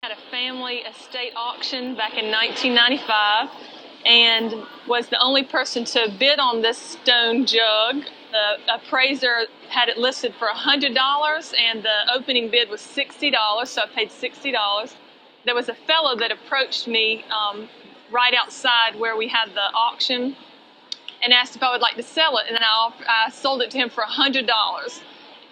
Had a family estate auction back in 1995 and was the only person to bid on this stone jug. The appraiser had it listed for $100 and the opening bid was $60, so I paid $60. There was a fellow that approached me right outside where we had the auction and asked if I would like to sell it, and I sold it to him for $100.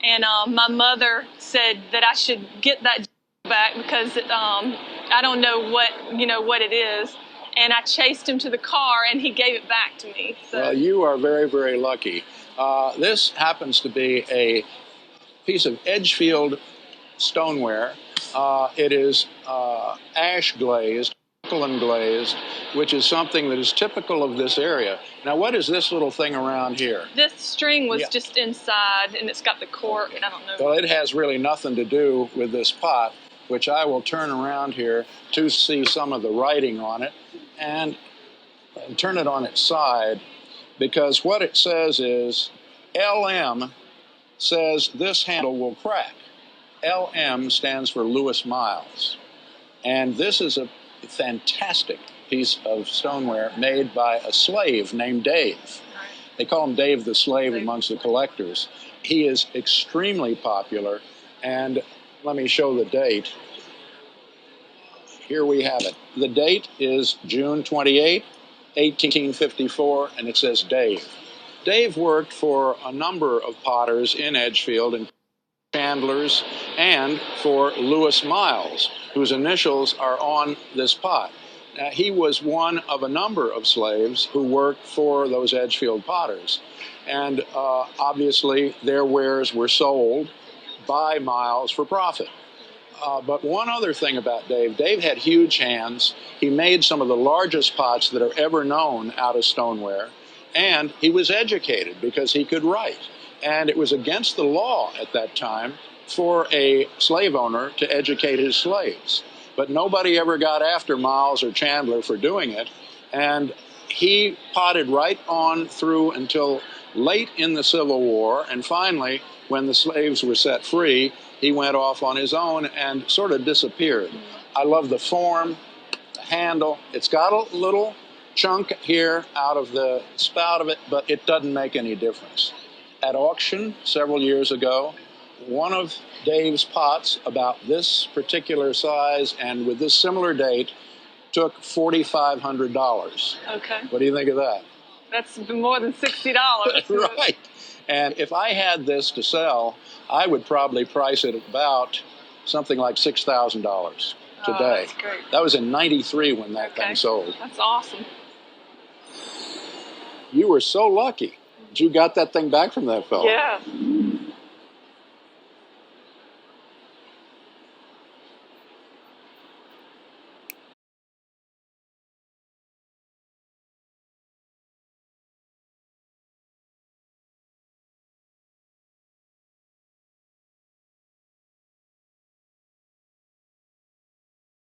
And my mother said that I should get that back because I don't know what it is. And I chased him to the car, and he gave it back to me. So. Well, you are very, very lucky. This happens to be a piece of Edgefield stoneware. It is ash glazed, and glazed, which is something that is typical of this area. Now, what is this little thing around here? This string was just inside, and it's got the cork. I don't know. Well, it has really nothing to do with this pot, which I will turn around here to see some of the writing on it and turn it on its side, because what it says is LM says this handle will crack. LM stands for Lewis Miles. And this is a fantastic piece of stoneware made by a slave named Dave. They call him Dave the Slave amongst the collectors. He is extremely popular, and let me show the date. Here we have it. The date is June 28, 1854, and it says Dave. Dave worked for a number of potters in Edgefield and chandlers, and for Lewis Miles, whose initials are on this pot. He was one of a number of slaves who worked for those Edgefield potters. And obviously their wares were sold by Miles for profit. But one other thing about Dave had huge hands. He made some of the largest pots that are ever known out of stoneware. And he was educated because he could write. And it was against the law at that time for a slave owner to educate his slaves. But nobody ever got after Miles or Chandler for doing it. And he potted right on through until late in the Civil War. And finally, when the slaves were set free, he went off on his own and sort of disappeared. I love the form, the handle. It's got a little chunk here out of the spout of it, but it doesn't make any difference. At auction several years ago, one of Dave's pots about this particular size and with this similar date took $4,500. Okay. What do you think of that? That's more than $60. Right. And if I had this to sell, I would probably price it about something like $6,000 today. That's great. That was in '93 when that thing sold. That's awesome. You were so lucky. You got that thing back from that fellow. Yeah.